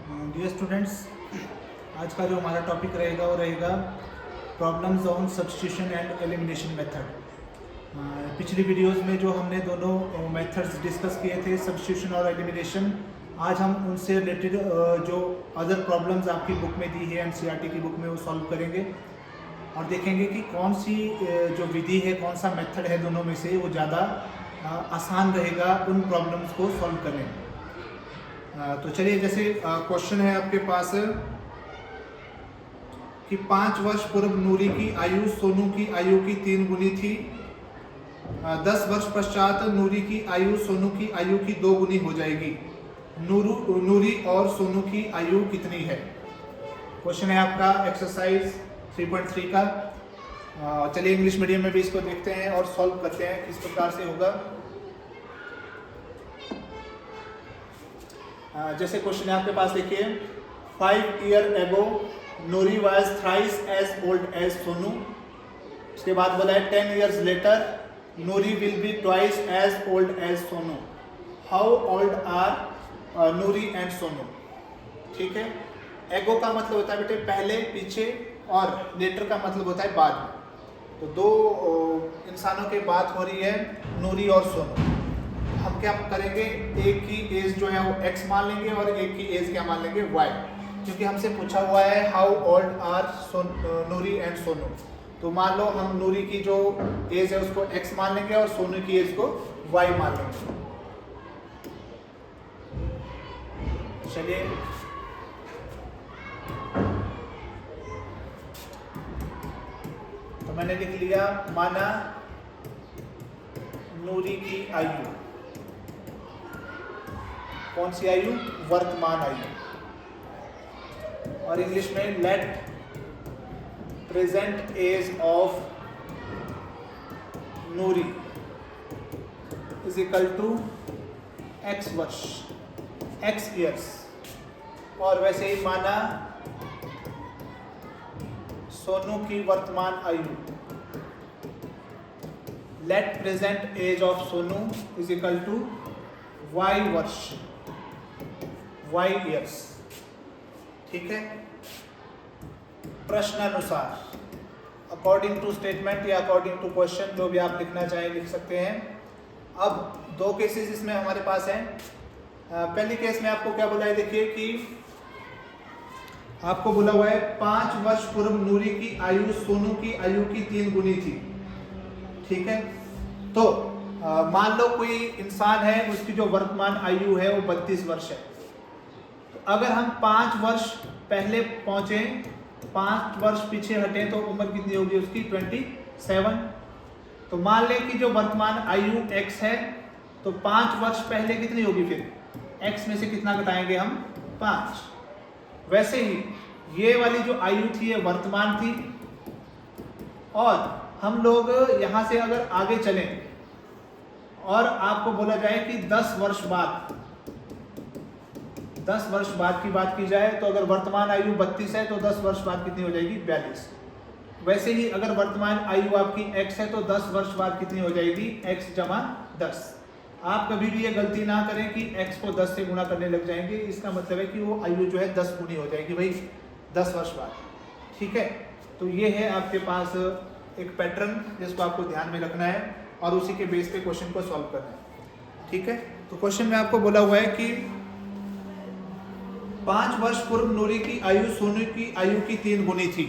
Dear students, आज का जो हमारा टॉपिक रहेगा वो रहेगा problems on substitution and elimination method. पिछली वीडियोस में जो हमने दोनों मेथड्स डिस्कस किए थे, सब्स्टिट्यूशन और एलिमिनेशन, आज हम उनसे रिलेटेड जो अदर प्रॉब्लम्स आपकी बुक में दी है एनसीईआरटी की बुक में, वो सॉल्व करेंगे और देखेंगे कि कौन सी जो विधि है, कौन सा मेथड है दोनों में से वो ज़्यादा आसान रहेगा उन प्रॉब्लम्स को सॉल्व करने में। तो चलिए, जैसे क्वेश्चन है आपके पास कि 5 वर्ष पूर्व नूरी की आयु सोनू की आयु की 3 गुनी थी। 10 वर्ष पश्चात नूरी की आयु सोनू की आयु की 2 गुनी हो जाएगी। नूरी और सोनू की आयु कितनी है? क्वेश्चन है आपका एक्सरसाइज 3.3 का। चलिए इंग्लिश मीडियम में भी इसको देखते हैं और सॉल्व करते हैं किस प्रकार से होगा। जैसे क्वेश्चन है आपके पास, देखिए 5 years ago Noori was thrice as old as Sonu. उसके बाद बोला है 10 years later Noori will be twice as old as Sonu. How old are Noori and Sonu? ठीक है, एगो का मतलब होता है बेटे पहले, पीछे, और लेटर का मतलब होता है बाद में। तो दो इंसानों की बात हो रही है, नूरी और सोनू। हम क्या करेंगे, एक की एज जो है वो x मान लेंगे और एक की एज क्या मान लेंगे, y, क्योंकि हमसे पूछा हुआ है how old are Noori and Sonu. तो मान लो हम नूरी की जो एज है उसको x मान लेंगे और सोनू की एज को y मान लेंगे। चलिए तो मैंने लिख लिया, माना नूरी की आयु, कौन सी आयु? वर्तमान आयु। और इंग्लिश में let present age of Noori is equal to x वर्ष, x ईयर्स। और वैसे ही माना सोनू की वर्तमान आयु, let present age of Sonu is equal to y वर्ष, y ईयर्स। ठीक है, प्रश्नानुसार, अकॉर्डिंग टू स्टेटमेंट या अकॉर्डिंग टू क्वेश्चन, जो भी आप लिखना चाहें लिख सकते हैं। अब दो केसेस इसमें हमारे पास हैं। पहली केस में आपको क्या बोला है, देखिए कि आपको बोला हुआ है 5 वर्ष पूर्व नूरी की आयु सोनू की आयु की 3 गुनी थी। ठीक है, तो मान लो कोई इंसान है, उसकी जो वर्तमान आयु है वो 32 वर्ष है। तो अगर हम 5 वर्ष पहले पहुंचे, 5 वर्ष पीछे हटे, तो उम्र कितनी होगी उसकी? 27। तो मान लें कि जो वर्तमान आयु x है, तो 5 वर्ष पहले कितनी होगी? फिर x में से कितना घटाएंगे हम? 5। वैसे ही ये वाली जो आयु थी ये वर्तमान थी, और हम लोग यहां से अगर आगे चलें और आपको बोला जाए कि 10 वर्ष बाद, 10 वर्ष बाद की बात की जाए, तो अगर वर्तमान आयु 32 है तो 10 वर्ष बाद कितनी हो जाएगी? 42। वैसे ही अगर वर्तमान आयु आपकी x है तो 10 वर्ष बाद कितनी हो जाएगी? x जमा 10। आप कभी भी ये गलती ना करें कि x को 10 से गुणा करने लग जाएंगे, इसका मतलब है कि वो आयु जो है 10 गुनी हो जाएगी भाई 10 वर्ष बाद। ठीक है, तो ये है आपके पास एक पैटर्न जिसको आपको ध्यान में रखना है और उसी के बेस पे क्वेश्चन को सॉल्व करना है। ठीक है, तो क्वेश्चन में आपको बोला हुआ है कि 5 वर्ष पूर्व नूरी की आयु सोनू की आयु की 3 गुनी थी।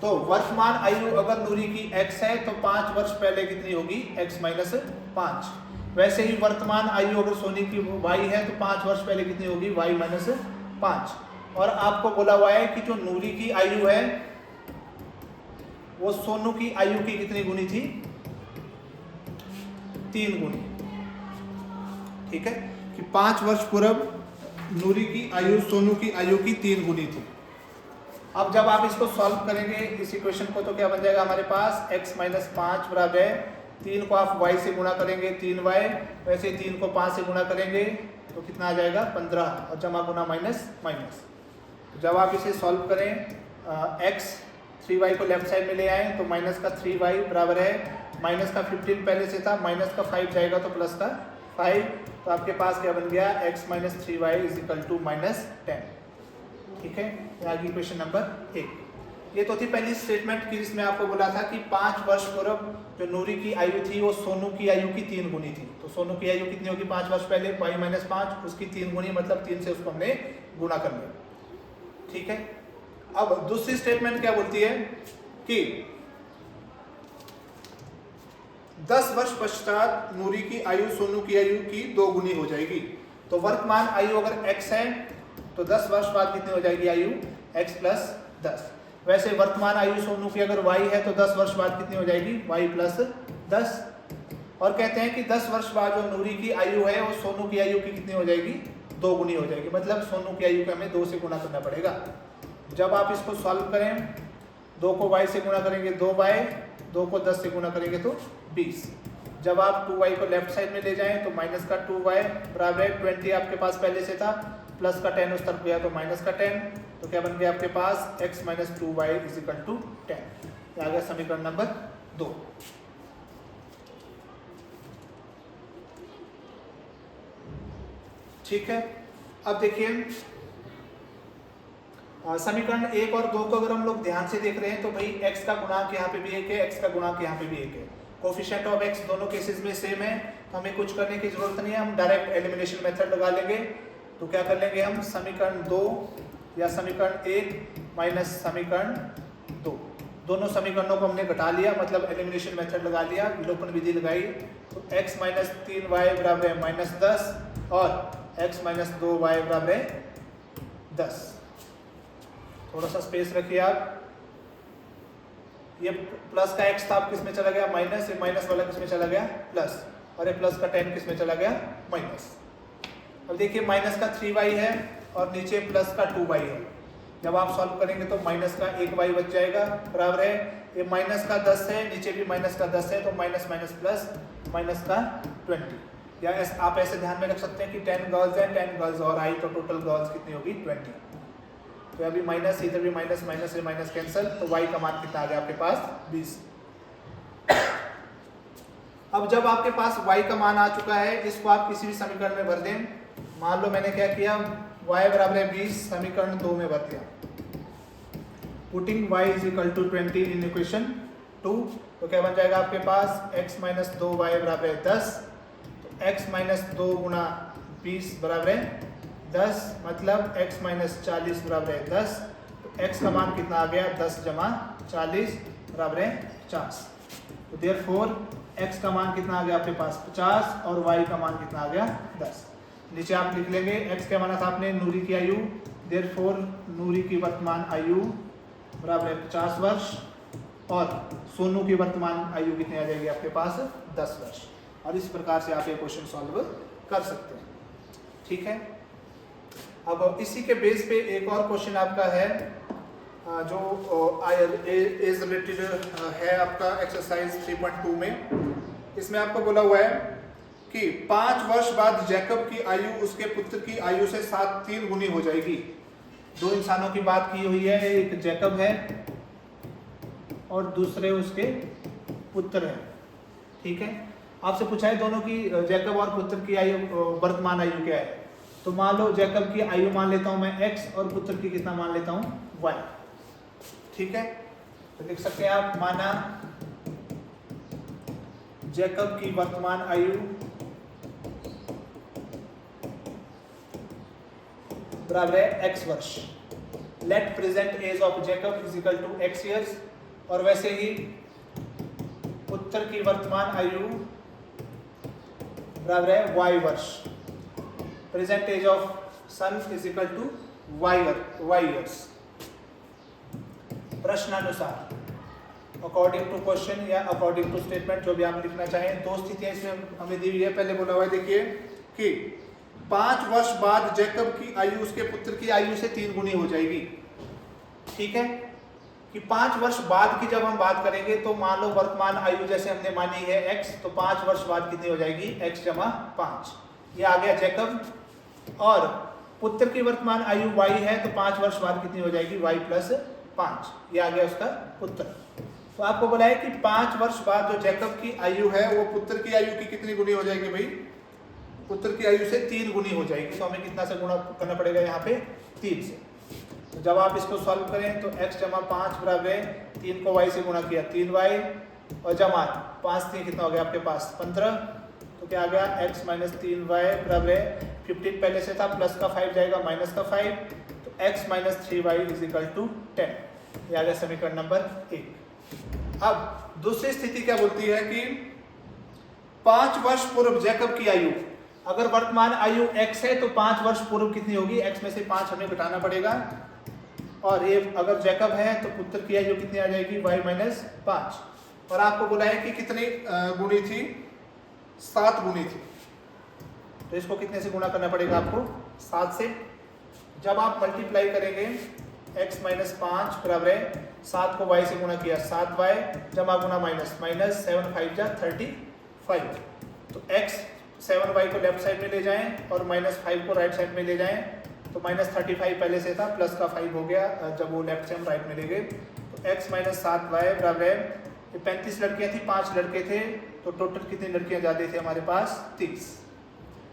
तो वर्तमान आयु अगर नूरी की x है तो 5 वर्ष पहले कितनी होगी? x minus 5। वैसे ही वर्तमान आयु अगर सोनू की y है तो 5 वर्ष पहले कितनी होगी? y minus 5। और आपको बोला हुआ है कि जो नूरी की आयु है वो सोनू की आयु की कितनी गुनी थी? 3 गुनी। ठीक है, कि 5 वर्ष पूर्व नूरी की आयु सोनू की आयु की 3 गुनी थी। अब जब आप इसको सॉल्व करेंगे इस इक्वेशन को, तो क्या बन जाएगा हमारे पास? x माइनस 5 बराबर 3 को आप y से गुणा करेंगे 3y, वैसे 3 को 5 से गुणा करेंगे तो कितना आ जाएगा? 15, और जमा गुना माइनस माइनस। जब आप इसे सॉल्व करें, x 3y को लेफ्ट साइड में ले आए तो माइनस का 3y बराबर है, माइनस का 15 पहले से था, माइनस का 5 जाएगा तो प्लस का 5, तो आपके पास क्या बन गया, x minus 3y is equal to minus 10। ठीक है, आगे क्वेश्चन नंबर 1। ये तो थी पहली स्टेटमेंट की जिसमें आपको बोला था कि 5 वर्ष पूर्व जो नूरी की आयु थी वो सोनू की आयु की 3 गुनी थी। तो सोनू की आयु कितनी होगी 5 वर्ष पहले, y माइनस 5, उसकी 3 गुनी मतलब 3 से उसको हमने गुणा कर लिया। ठीक है, अब दूसरी स्टेटमेंट क्या बोलती है कि 10 वर्ष पश्चात नूरी की आयु सोनू की आयु की 2 गुनी हो जाएगी। तो वर्तमान आयु अगर x है तो 10 वर्ष बाद कितनी हो जाएगी आयु, x प्लस 10। वैसे वर्तमान आयु सोनू की अगर y है तो 10 वर्ष बाद कितनी हो जाएगी, y प्लस 10। और कहते हैं कि 10 वर्ष बाद जो नूरी की आयु है वो सोनू की आयु की कितनी हो जाएगी, 2 गुनी हो जाएगी। मतलब सोनू की आयु को हमें 2 से गुणा करना पड़ेगा। जब आप इसको सॉल्व करें, 2 को y से गुणा करेंगे 2y, 2 को 10 से गुणा करेंगे तो 20। जब आप 2y को लेफ्ट साइड में ले जाएं तो माइनस का 2y बराबर 20 आपके पास पहले से था, प्लस का 10 उस तरफ गया तो माइनस का 10, तो क्या बन गया आपके पास x minus 2y is equal to 10। आ गया समीकरण नंबर 2। ठीक है, अब देखिए समीकरण 1 और 2 को अगर हम लोग ध्यान से देख रहे हैं तो भाई x का गुणांक यहाँ पे भी 1 है, x का गुणांक यहाँ पे भी 1 है। कोफिशिएंट ऑफ x दोनों केसेस में सेम है, तो हमें कुछ करने की जरूरत नहीं है, हम डायरेक्ट एलिमिनेशन मेथड लगा लेंगे। तो क्या कर लेंगे हम, समीकरण 2 या समीकरण 1 माइनस समीकरण 2, दोनों समीकरणों को हमने घटा लिया, मतलब एलिमिनेशन मेथड लगा लिया, विलोपन विधि लगाई। तो x माइनस 3y बराबर है माइनस 10 और x माइनस 2y बराबर है 10। थोड़ा सा स्पेस रखिए आप। ये प्लस का x था, आप किस में चला गया माइनस, ये माइनस वाला किस में चला गया प्लस, और ये प्लस का 10 किस में चला गया माइनस। अब देखिए माइनस का 3y है और नीचे प्लस का 2y है। जब आप सॉल्व करेंगे तो माइनस का 1y बच जाएगा, बराबर है ये माइनस का 10 है, नीचे भी माइनस का 10 है, तो माइनस माइनस प्लस माइनस का 20। या आप ऐसे ध्यान में रख सकते हैं कि 10 गर्ल्स हैं, 10 गर्ल्स और आई, तो टोटल गर्ल्स कितनी होगी 20। तो अभी माइनस, इधर भी माइनस, माइनस से माइनस कैंसिल, तो y का मान कितना आ गया आपके पास 20। अब जब आपके पास y का मान आ चुका है, इसको आप किसी भी समीकरण में भर दें। मान लो मैंने क्या किया, y बराबर है 20 समीकरण 2 में भर दिया, putting y is equal to 20 in equation 2। तो क्या बन जाएगा आपके पास x माइनस 2y बराबर है 10। तो x माइनस 2 गुणा 20 बराबर है 10, मतलब x माइनस 40 बराबर है 10। तो x का मान कितना आ गया, 10 जमा 40 बराबर है 50। तो देयरफॉर x का मान कितना आ गया आपके पास 50 और y का मान कितना आ गया 10। नीचे आप लिख लेंगे x क्या माना था आपने, नूरी की आयु, देयरफॉर नूरी की वर्तमान आयु बराबर है 50 वर्ष और सोनू की वर्तमान आयु कितनी आ जाएगी आपके पास 10 वर्ष। और इस प्रकार से आप ये क्वेश्चन सॉल्व कर सकते हैं। ठीक है, अब इसी के बेस पे एक और क्वेश्चन आपका है जो एज रिलेटेड है आपका एक्सरसाइज 3.2 में। इसमें आपको बोला हुआ है कि 5 वर्ष बाद जैकब की आयु उसके पुत्र की आयु से 3 गुनी हो जाएगी। 2 इंसानों की बात की हुई है, एक जैकब है और दूसरे उसके पुत्र हैं। ठीक है, आपसे पूछा है दोनों की, जैकब और पुत्र की आयु, वर्तमान आयु क्या है। तो मान लो जैकब की आयु मान लेता हूं मैं x और पुत्र की कितना मान लेता हूं y। ठीक है, तो लिख सकते हैं आप, माना जैकब की वर्तमान आयु बराबर है x वर्ष। Let present age of Jacob is equal to x years. और वैसे ही पुत्र की वर्तमान आयु बराबर है y वर्ष। Present age of son is equal to y years. प्रश्नानुसार अकॉर्डिंग टू क्वेश्चन या अकॉर्डिंग टू स्टेटमेंट, जो भी आप लिखना चाहें। 2 स्थितियां इसमें हमें दी हुई है। पहले बोला हुआ है देखिए कि 5 वर्ष बाद जैकब की आयु उसके पुत्र की आयु से 3 गुनी हो जाएगी। ठीक है, कि 5 वर्ष बाद की जब हम बात करेंगे तो मान लो वर्तमान आयु जैसे हमने मानी है x, तो 5 वर्ष बाद कितनी हो जाएगी x जमा 5। ये आ गया जैकब। और पुत्र की वर्तमान आयु y है, तो 5 वर्ष बाद कितनी हो जाएगी y प्लस 5। ये आ गया उसका पुत्र। तो आपको बोला है कि 5 वर्ष बाद जो जैकब की आयु है वो पुत्र की आयु की कितनी गुनी हो जाएगी भाई पुत्र की आयु से 3 गुनी हो जाएगी, तो हमें कितना से गुणा करना पड़ेगा यहाँ पे 3 से। तो जब आप इसको सॉल्व करें तो x जमा 5 बराबर 3 को y से गुणा किया 3y और जमा 5 3 कितना हो गया आपके पास 15, तो क्या आ गया x माइनस 3y बराबर 15 पहले से था, प्लस का 5 जाएगा माइनस का 5, तो x minus 3y is equal to 10। ये आ गया समीकरण नंबर 1। अब दूसरी स्थिति क्या बोलती है कि 5 वर्ष पूर्व जैकब की आयु, अगर वर्तमान आयु x है तो 5 वर्ष पूर्व कितनी होगी, x में से 5 हमें घटाना पड़ेगा, और ये अगर जैकब है तो पुत्र की आयु कितनी आ जाएगी y माइनस 5। और आपको बोला है कि कितनी गुणी थी, 7 गुणी थी, तो इसको कितने से गुणा करना पड़ेगा आपको 7 से। जब आप मल्टीप्लाई करेंगे x माइनस 5 बराबर 7 को y से गुणा किया 7y जमा गुणा माइनस माइनस 7 5 जा 35, तो x 7y को लेफ्ट साइड में ले जाएं और माइनस 5 को राइट साइड में ले जाएं, तो माइनस 35 पहले से था, प्लस का 5 हो गया जब वो लेफ्ट से हम राइट में ले गए, तो x माइनस 7y बराबर 35 लड़कियां थी 5 लड़के थे, तो टोटल कितनी लड़कियां ज्यादा थी हमारे पास 30,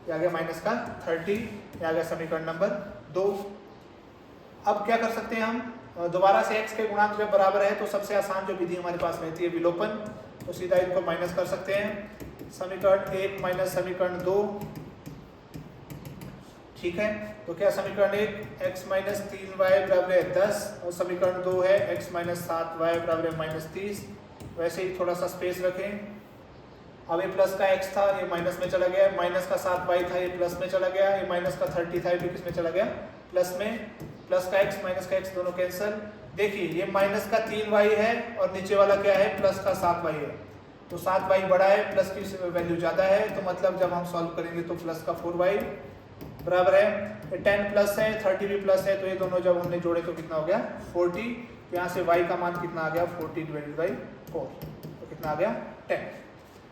ये आ गया माइनस का 30, ये आ गया समीकरण नंबर 2। अब क्या कर सकते हैं हम, दोबारा से x के गुणांक जब बराबर है तो सबसे आसान जो विधि हमारे पास रहती है विलोपन, तो सीधा इनको माइनस कर सकते हैं। समीकरण 1 माइनस समीकरण 2, ठीक है, तो क्या समीकरण 1 x माइनस 3y बराबर 10 और समीकरण 2 है x माइनस 7y बराबर माइनस 30। वैसे ही थोड़ा सा स्पेस रखें। अब ये प्लस का x था ये माइनस में चला गया, माइनस का 7y था ये प्लस में चला गया, ये माइनस का 30 था ये भी किस में चला गया प्लस में, प्लस का x माइनस का x दोनों कैंसिल। देखिए ये माइनस का 3y है और नीचे वाला क्या है प्लस का 7y है, तो 7y बड़ा है प्लस की वैल्यू ज्यादा है, तो मतलब जब हम सॉल्व करेंगे तो प्लस का 4y बराबर है 10 प्लस है 30 भी प्लस है, तो ये दोनों जब हमने जोड़े तो कितना हो गया 40। यहाँ से y का मान कितना आ गया 40 डिवाइडेड बाई 4, तो कितना आ गया 10।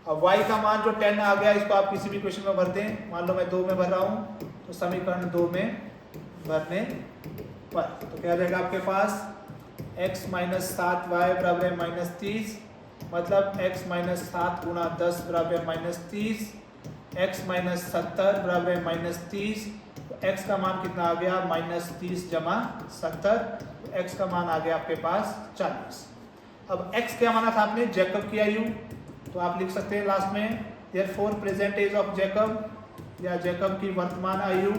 अब y का मान जो 10 आ गया इसको आप किसी भी क्वेश्चन में भर दें, मान लो मैं 2 में भर रहा हूँ, तो समीकरण 2 में भरने पर तो क्या रहेगा आपके पास x माइनस 7y बराबर माइनस 30, मतलब x माइनस 7 गुणा 10 बराबर माइनस 30, x माइनस 70 बराबर माइनस 30, तो x का मान कितना आ गया माइनस 30 जमा 70, तो x का मान आ गया आपके पास 40। अब x क्या माना था आपने जैकब की आयु, तो आप लिख सकते हैं लास्ट में therefore present age of Jacob या जैकब की वर्तमान आयु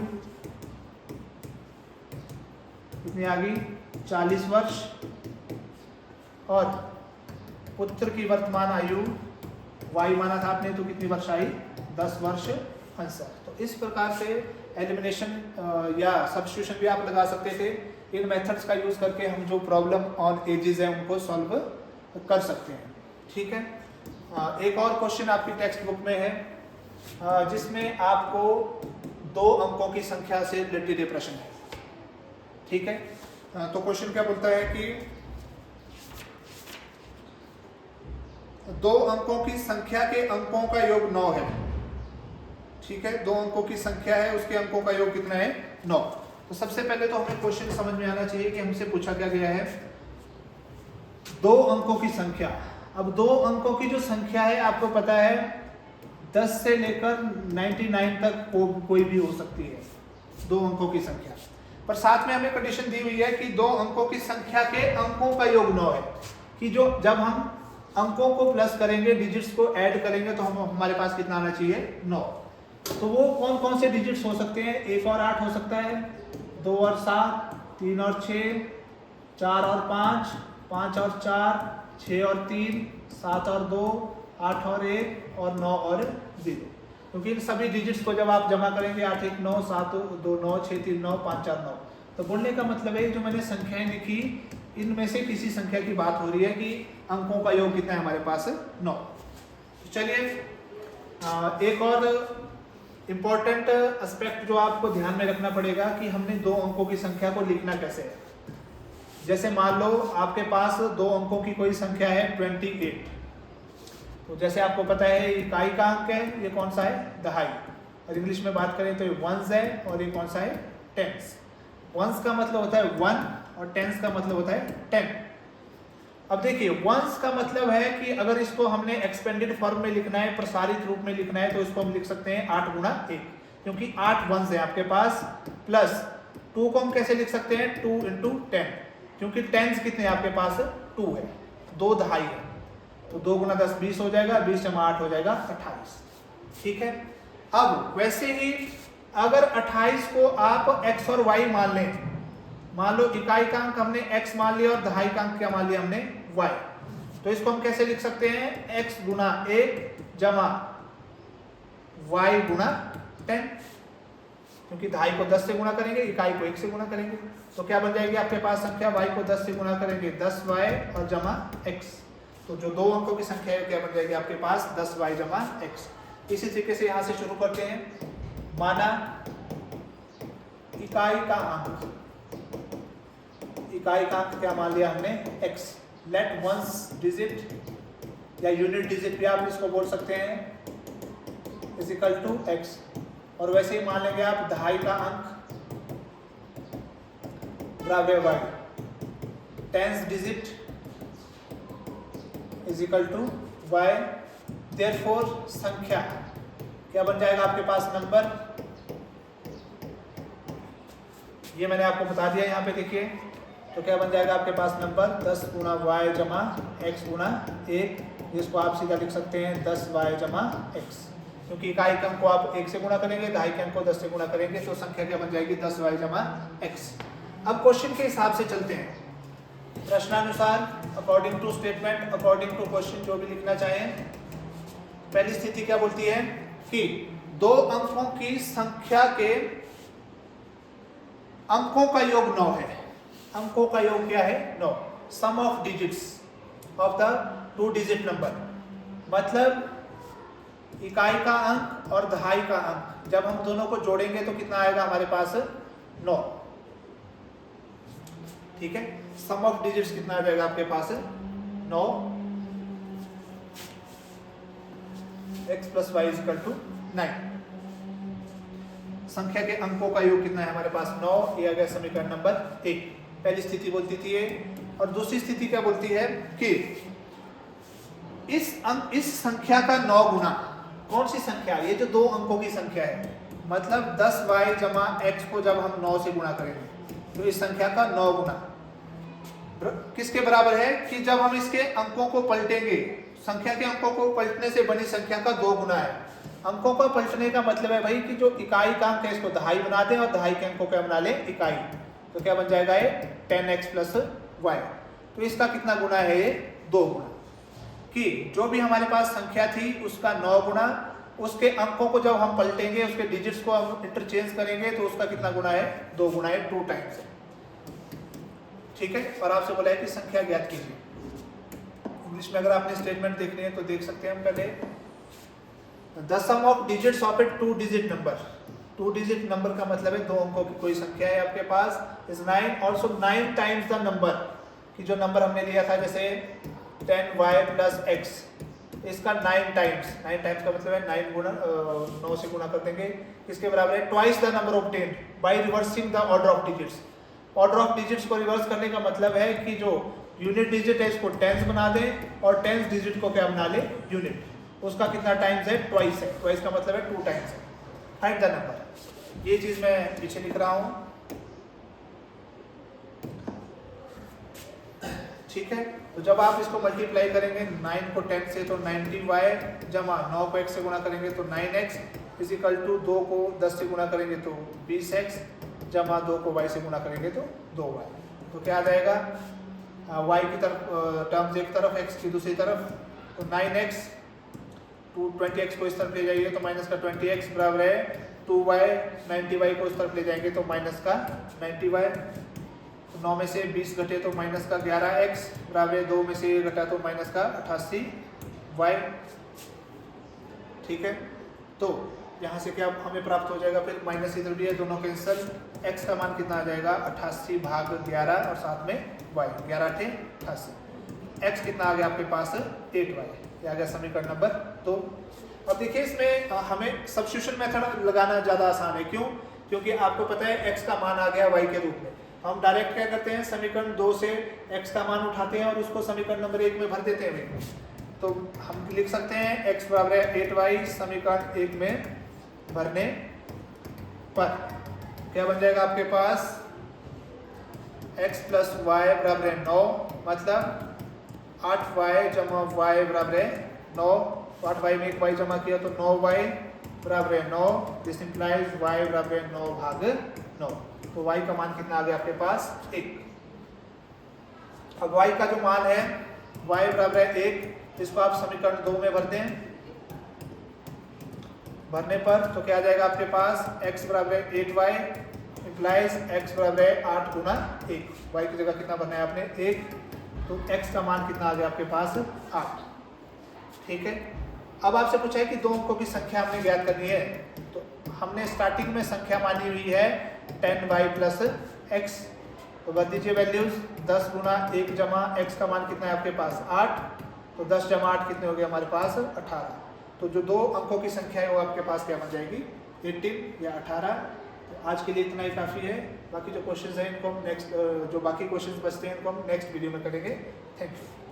कितनी आ गई 40 वर्ष, और पुत्र की वर्तमान आयु y माना था आपने तो कितनी वर्ष आई 10 वर्ष आंसर। तो इस प्रकार से एलिमिनेशन या सब्स्टिट्यूशन भी आप लगा सकते थे। इन मेथड्स का यूज करके हम जो प्रॉब्लम ऑन एजेस है उनको सॉल्व कर सकते हैं, ठीक है। एक और क्वेश्चन आपकी टेक्स्ट बुक में है जिसमें आपको 2 अंकों की संख्या से रिलेटेड प्रश्न है, ठीक है। तो क्वेश्चन क्या बोलता है कि 2 अंकों की संख्या के अंकों का योग 9 है, ठीक है। 2 अंकों की संख्या है उसके अंकों का योग कितना है 9। तो सबसे पहले तो हमें क्वेश्चन समझ में आना चाहिए कि हमसे पूछा क्या गया है 2 अंकों की संख्या। अब 2 अंकों की जो संख्या है आपको पता है 10 से लेकर 99 तक कोई भी हो सकती है 2 अंकों की संख्या, पर साथ में हमें कंडीशन दी हुई है कि 2 अंकों की संख्या के अंकों का योग 9 है, कि जो जब हम अंकों को प्लस करेंगे डिजिट्स को ऐड करेंगे तो हमारे पास कितना आना चाहिए 9। तो वो कौन कौन से डिजिट्स हो सकते हैं 1 और 8 हो सकता है, 2 और 7, 3 और 6, 4 और 5, 5 और 4, 6 और 3, 7 और 2, 8 और 1 और 9 और 0, क्योंकि इन सभी डिजिट्स को जब आप जमा करेंगे 8 1 9 7 2 9 6 3 9 5 4 9, तो बोलने का मतलब है जो मैंने संख्याएं लिखी इनमें से किसी संख्या की बात हो रही है कि अंकों का योग कितना है हमारे पास 9। तो चलिए एक और इम्पोर्टेंट एस्पेक्ट जो आपको ध्यान में रखना पड़ेगा कि हमने 2 अंकों की संख्या को लिखना कैसे है। जैसे मान लो आपके पास 2 अंकों की कोई संख्या है 28, तो जैसे आपको पता है इकाई का अंक है ये कौन सा है दहाई, और इंग्लिश में बात करें तो ये वंस है और ये कौन सा है टेंस। वंस का मतलब होता है 1 और टेंस का मतलब होता है 10। अब देखिए वंस का मतलब है कि अगर इसको हमने एक्सपेंडेड फॉर्म में लिखना है प्रसारित रूप में लिखना है तो इसको हम लिख सकते हैं 8 गुणा 1, क्योंकि 8 वंस है आपके पास, प्लस 2 को हम कैसे लिख सकते हैं 2 इंटू 10, क्योंकि टेंस कितने हैं आपके पास 2 है, 2 दहाई है, तो 2 गुना 10 20 हो जाएगा, 20 जमा 8 हो जाएगा 28। ठीक है। अब वैसे ही अगर 28 को आप x और y मान लें, मान लो इकाई का अंक हमने x मान लिया और दहाई का अंक क्या मान लिया हमने y, तो इसको हम कैसे लिख सकते हैं x गुना 1 जमा y गुना 10, क्योंकि दहाई को 10 से गुणा करेंगे, इकाई को 1 से गुणा करेंगे, तो क्या बन जाएगी आपके पास संख्या y को 10 से गुणा करेंगे 10y और जमा x, तो जो दो अंकों की संख्या है क्या बन जाएगी आपके पास 10y जमा x। इसी तरीके से यहां से शुरू करते हैं। माना इकाई का अंक क्या मान लिया हमने x, लेट वंस डिजिट या यूनिट डिजिट भी आप इसको बोल सकते हैं इज इक्वल टू x, और वैसे ही मान लेंगे आप दहाई का अंक बराबर y, tens digit is equal to y, therefore संख्या क्या बन जाएगा आपके पास नंबर, ये मैंने आपको बता दिया यहाँ पे देखिए, तो क्या बन जाएगा आपके पास नंबर 10 गुना y जमा x गुना 1, जिसको आप सीधा लिख सकते हैं 10y जमा x, क्योंकि इकाई के अंक को आप 1 से गुणा करेंगे, दहाई के अंक को 10 से गुणा करेंगे, तो संख्या क्या बन जाएगी 10y जमा x। अब क्वेश्चन के हिसाब से चलते हैं, प्रश्नानुसार according to statement, according to question जो भी लिखना चाहें। पहली स्थिति क्या बोलती है कि दो अंकों की संख्या के अंकों का योग 9 है, अंकों का योग क्या है 9, sum of digits of the 2 digit number, मतलब इकाई का अंक और दहाई का अंक जब हम दोनों को जोड़ेंगे तो कितना आएगा हमारे पास 9। ठीक है, सम ऑफ डिजिट्स कितना आ जाएगा आपके पास 9, x plus y equal to 9। संख्या के अंकों का योग कितना है हमारे पास 9, ये आ गया समीकरण नंबर 1। पहली स्थिति बोलती थी ये, और दूसरी स्थिति क्या बोलती है कि इस संख्या का 9 गुना, कौन सी संख्या, ये जो दो अंकों की संख्या है, मतलब 10y जमा x को जब हम 9 से गुणा करेंगे तो इस संख्या का 9 गुना किसके बराबर है कि जब हम इसके अंकों को पलटेंगे, संख्या के अंकों को पलटने से बनी संख्या का 2 गुना है। अंकों को पलटने का मतलब है भाई कि जो इकाई का अंक है इसको दहाई बना दें और दहाई के अंकों को बना लें इकाई, तो क्या बन जाएगा ये 10x प्लस y, तो इसका कितना गुना है ये 2 गुना, कि जो भी हमारे पास संख्या थी उसका 9 गुना, उसके अंकों को जब हम पलटेंगे, उसके डिजिट्स को हम इंटरचेंज करेंगे तो उसका कितना गुना है 2 गुना है, 2 टाइम्स है। ठीक है, और आपसे बोला है कि संख्या ज्ञात कीजिए। इंग्लिश में अगर आपने स्टेटमेंट देखनी है तो देख सकते हैं हम पहले, the sum of digits of a 2 digit number, 2 digit number का मतलब है 2 अंकों की कोई संख्या है आपके पास, is 9, also 9 times the number, कि जो नंबर हमने लिया था जैसे 10y प्लस x, इसका 9 टाइम्स, 9 टाइम्स का मतलब है 9 गुना 9 से गुना कर देंगे, इसके बराबर है twice the number obtained by reversing the order of digits. Order of digits को रिवर्स करने का मतलब है कि जो यूनिट डिजिट है इसको टेंस बना दें और टेंस डिजिट को क्या बना ले यूनिट, उसका कितना टाइम्स है ट्वाइस है, ट्वाइस का मतलब है 2 टाइम्स है। फाइंड द नंबर, ये चीज मैं पीछे लिख रहा हूं। ठीक है, तो जब आप इसको मल्टीप्लाई करेंगे 9 को 10 से तो 90y जमा 9 को x से गुणा करेंगे तो 9x इज इक्वल टू 2 को 10 से गुणा करेंगे तो 20x जमा 2 को y से गुणा करेंगे तो 2y, तो क्या आ जाएगा y की तरफ टर्म्स एक तरफ x की दूसरी तरफ, तो 9x 20x को इस तरफ ले जाइए तो माइनस का 20x बराबर है 2y, 90y को इस तरफ ले जाएंगे तो माइनस का 90y, तो 9 में से 20 घटे तो माइनस का 11x बराबर 2 में से घटा तो माइनस का 88y। ठीक है, तो यहाँ से क्या हमें प्राप्त हो जाएगा, फिर माइनस इधर भी है, दोनों कैंसल, x का मान कितना आ जाएगा 88 भाग 11 और साथ में y, 11 × 88, x कितना आ गया आपके पास 8y, ये आ गया समीकरण नंबर 2। अब देखिए इसमें हमें सब्स्टिट्यूशन मेथड लगाना ज़्यादा आसान है, क्यों, क्योंकि आपको पता है x का मान आ गया y के रूप में, हम डायरेक्ट क्या करते हैं समीकरण 2 से x का मान उठाते हैं और उसको समीकरण नंबर 1 में भर देते हैं। तो हम लिख सकते हैं x बराबर है 8y समीकरण 1 में भरने पर क्या बन जाएगा आपके पास x प्लस वाई बराबर है 9, मतलब 8y जमा y बराबर है 9। तो 8y में एक y जमा किया तो 9y बराबर है 9। दिस इंप्लाइज y बराबर है 9 भाग 9। तो y का मान कितना आ गया आपके पास 1। अब y का जो मान है y बराबर है 1, इसको आप समीकरण 2 में भरते हैं। भरने पर तो क्या आ जाएगा आपके पास x बराबर है 8y इंप्लाइज x बराबर है 8 गुना 1। y की जगह कितना भरना है आपने 1, तो x का मान कितना आ गया आपके पास 8। ठीक है, अब आपसे पूछा है कि दो अंकों की संख्या हमने ज्ञात करनी है। तो हमने स्टार्टिंग में संख्या मानी हुई है 10y प्लस x, तो बता दीजिए वैल्यूज 10 गुना 1 जमा x का मान कितना है आपके पास 8, तो 10 जमा 8 कितने हो गए हमारे पास 18। तो जो दो अंकों की संख्या है वो आपके पास क्या बन जाएगी 18 या 18। तो आज के लिए इतना ही काफ़ी है। बाकी जो क्वेश्चंस हैं इनको हम नेक्स्ट, जो बाकी क्वेश्चंस बचते हैं इनको हम नेक्स्ट वीडियो में करेंगे। Thank you.